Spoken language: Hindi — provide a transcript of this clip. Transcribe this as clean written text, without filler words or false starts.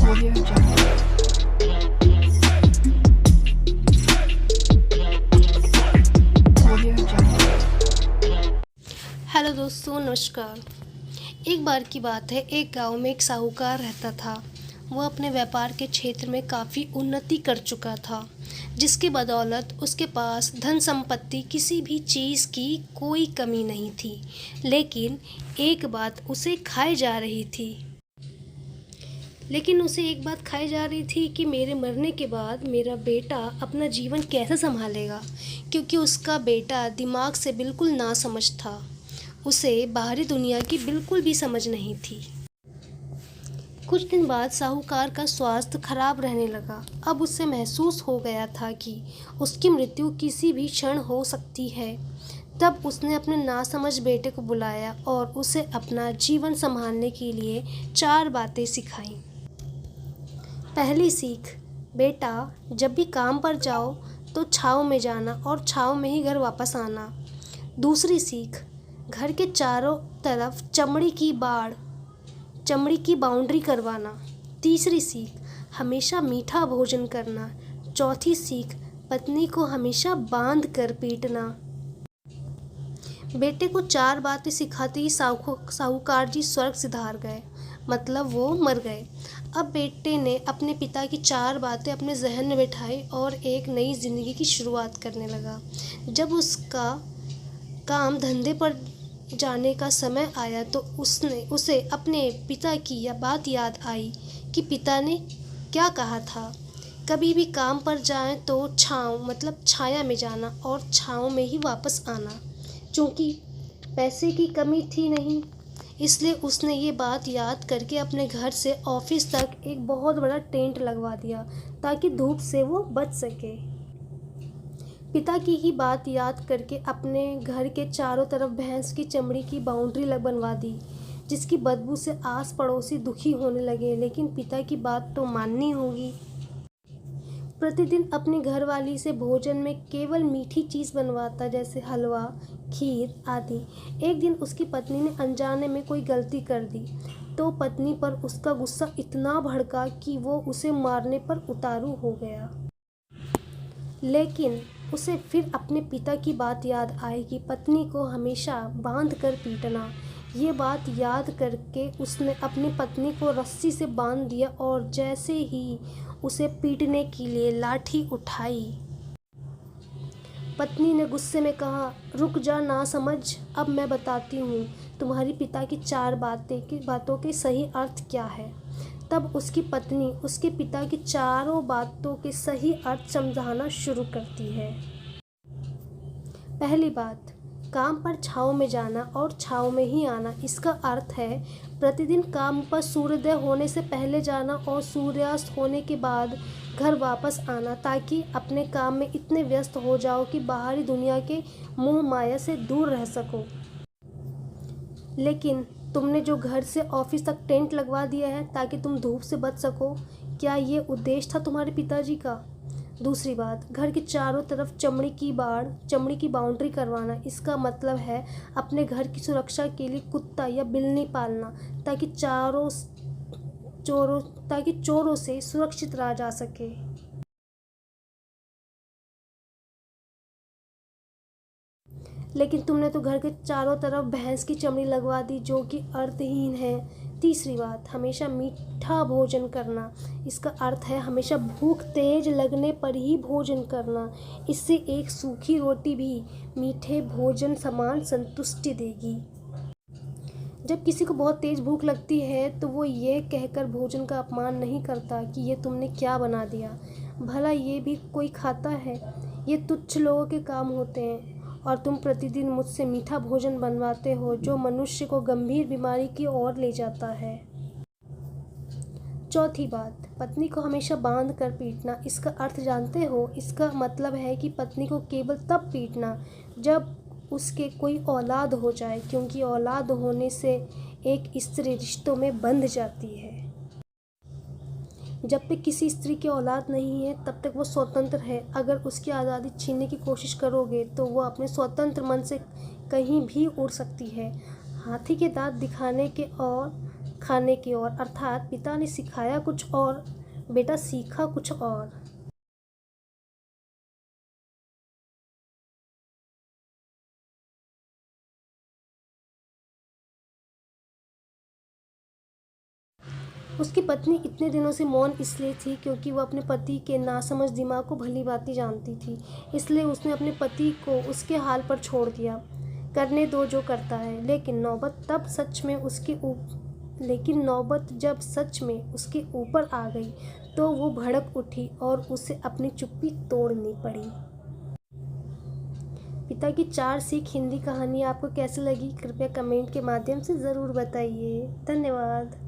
Audio Jungle. Audio Jungle. Hello दोस्तों, नमस्कार। एक बार की बात है, एक गांव में एक साहूकार रहता था। वह अपने व्यापार के क्षेत्र में काफ़ी उन्नति कर चुका था, जिसकी बदौलत उसके पास धन संपत्ति किसी भी चीज़ की कोई कमी नहीं थी। लेकिन एक बात उसे खाई जा रही थी। कि मेरे मरने के बाद मेरा बेटा अपना जीवन कैसे संभालेगा, क्योंकि उसका बेटा दिमाग से बिल्कुल नासमझ था। उसे बाहरी दुनिया की बिल्कुल भी समझ नहीं थी। कुछ दिन बाद साहूकार का स्वास्थ्य खराब रहने लगा। अब उसे महसूस हो गया था कि उसकी मृत्यु किसी भी क्षण हो सकती है। तब उसने अपने नासमझ बेटे को बुलाया और उसे अपना जीवन संभालने के लिए 4 बातें सिखाईं। पहली सीख, बेटा, जब भी काम पर जाओ तो छाँव में जाना और छाँव में ही घर वापस आना। दूसरी सीख, घर के चारों तरफ चमड़ी की बाउंड्री करवाना। तीसरी सीख, हमेशा मीठा भोजन करना। चौथी सीख, पत्नी को हमेशा बांध कर पीटना। बेटे को 4 बातें सिखाते ही साहूकार जी स्वर्ग सिधार गए, मतलब वो मर गए। अब बेटे ने अपने पिता की 4 बातें अपने जहन में बिठाई और एक नई जिंदगी की शुरुआत करने लगा। जब उसका काम धंधे पर जाने का समय आया तो उसे अपने पिता की यह बात याद आई कि पिता ने क्या कहा था, कभी भी काम पर जाएं तो छाँव मतलब छाया में जाना और छाँव में ही वापस आना। चूँकि पैसे की कमी थी नहीं, इसलिए उसने ये बात याद करके अपने घर से ऑफिस तक एक बहुत बड़ा टेंट लगवा दिया ताकि धूप से वो बच सके। पिता की ही बात याद करके अपने घर के चारों तरफ भैंस की चमड़ी की बाउंड्री बनवा दी, जिसकी बदबू से आस पड़ोसी दुखी होने लगे। लेकिन पिता की बात तो माननी होगी। प्रतिदिन अपनी घरवाली से भोजन में केवल मीठी चीज़ बनवाता, जैसे हलवा, खीर आदि। एक दिन उसकी पत्नी ने अनजाने में कोई गलती कर दी तो पत्नी पर उसका गुस्सा इतना भड़का कि वो उसे मारने पर उतारू हो गया। लेकिन उसे फिर अपने पिता की बात याद आई कि पत्नी को हमेशा बांध कर पीटना। ये बात याद करके उसने अपनी पत्नी को रस्सी से बांध दिया और जैसे ही उसे पीटने के लिए लाठी उठाई, पत्नी ने गुस्से में कहा, रुक जा नासमझ, अब मैं बताती हूँ तुम्हारी पिता की 4 बातों के सही अर्थ क्या है। तब उसकी पत्नी उसके पिता की चारों बातों के सही अर्थ समझाना शुरू करती है। पहली बात, काम पर छाँव में जाना और छाँव में ही आना। इसका अर्थ है प्रतिदिन काम पर सूर्योदय होने से पहले जाना और सूर्यास्त होने के बाद घर वापस आना, ताकि अपने काम में इतने व्यस्त हो जाओ कि बाहरी दुनिया के मोह माया से दूर रह सको। लेकिन तुमने जो घर से ऑफिस तक टेंट लगवा दिया है ताकि तुम धूप से बच सको, क्या ये उद्देश्य था तुम्हारे पिताजी का? दूसरी बात, घर के चारों तरफ चमड़ी की बाउंड्री करवाना। इसका मतलब है अपने घर की सुरक्षा के लिए कुत्ता या बिल्ली पालना, ताकि चोरों से सुरक्षित रहा जा सके। लेकिन तुमने तो घर के चारों तरफ भैंस की चमड़ी लगवा दी, जो कि अर्थहीन है। तीसरी बात, हमेशा मीठा भोजन करना। इसका अर्थ है हमेशा भूख तेज लगने पर ही भोजन करना। इससे एक सूखी रोटी भी मीठे भोजन समान संतुष्टि देगी। जब किसी को बहुत तेज भूख लगती है तो वो ये कहकर भोजन का अपमान नहीं करता कि ये तुमने क्या बना दिया, भला ये भी कोई खाता है। ये तुच्छ लोगों के काम होते हैं और तुम प्रतिदिन मुझसे मीठा भोजन बनवाते हो, जो मनुष्य को गंभीर बीमारी की ओर ले जाता है। चौथी बात, पत्नी को हमेशा बांध कर पीटना। इसका अर्थ जानते हो? इसका मतलब है कि पत्नी को केवल तब पीटना जब उसके कोई औलाद हो जाए, क्योंकि औलाद होने से एक स्त्री रिश्तों में बंध जाती है। जब तक किसी स्त्री की औलाद नहीं है तब तक वो स्वतंत्र है। अगर उसकी आज़ादी छीनने की कोशिश करोगे तो वो अपने स्वतंत्र मन से कहीं भी उड़ सकती है। हाथी के दांत दिखाने के और खाने की ओर, अर्थात पिता ने सिखाया कुछ और, बेटा सीखा कुछ और। उसकी पत्नी इतने दिनों से मौन इसलिए थी क्योंकि वह अपने पति के नासमझ दिमाग को भली-भांति जानती थी। इसलिए उसने अपने पति को उसके हाल पर छोड़ दिया, करने दो जो करता है। लेकिन नौबत जब सच में उसके ऊपर आ गई तो वो भड़क उठी और उसे अपनी चुप्पी तोड़नी पड़ी। पिता की 4 सीख हिंदी कहानी आपको कैसी लगी? कृपया कमेंट के माध्यम से ज़रूर बताइए। धन्यवाद।